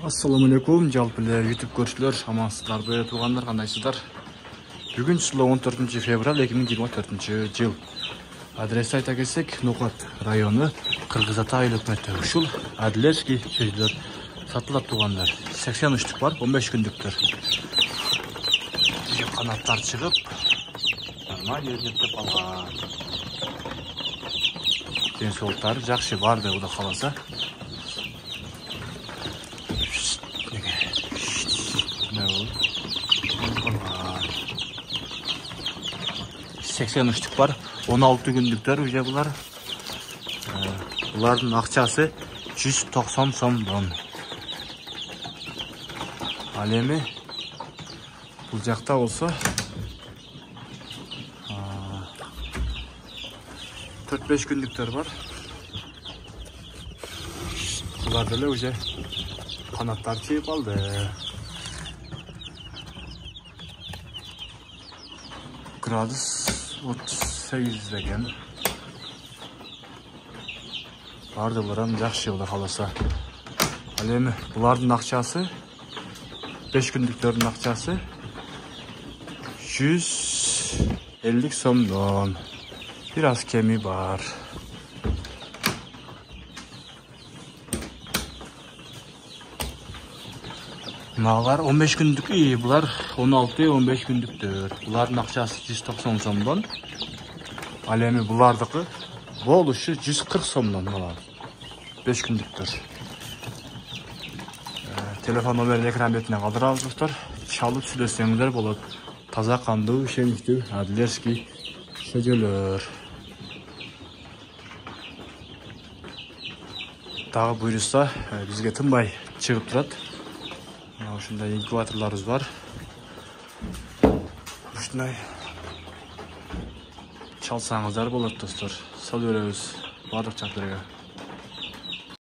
Assalamu alaikum, жалпы YouTube көршілер, амансыздарбы, туғандар, қандайсыздар? Бүгін жылы 14 февраль 2024 жыл. Адресі айта келсек, Ноқат районы, Қырғызата айыл өкіметі. Ушул әділерский сөйлер сатылат туғандар. 83 бар, 15 күндіктер. Қанаттар шығып, нормаль ерлетіп алған. Денсаулықтары жақсы барды, ода қаласа. 83 бар, 16 күндіктер уже бұлар. Бұлардың ақшасы 190 сомдон. Алемі бұл жақта болса 4-5 күндіктер бар. Бұларды уже қанаттар чейіп алды. Градус 38 деген. Барды бұларым жақшы олда қаласа. Әлемі бұлардың ақшасы, 5 күндіктердің ақшасы 150 сомдон. Biraz kemi бар. Мағалар 15 күндік, бұлар 16-15 күндіктер. Бұлардың ақшасы 190 сомдон. Әлемі бұлардықы болушы 140 сомдон бұлар. 5 күндіктер. Телефон номерін экран бетіне қалдырабыз достар. Шалып сүйлесеңіздер болады. Таза қанды, шемікті, әділерский сөйлер. Тағы бұйырса бізге тынбай шығып тұрады. Ушундай инкубаторларыбыз бар. Ушундай чалсаңыздар болот достор. Сал беребиз бардык жактарга.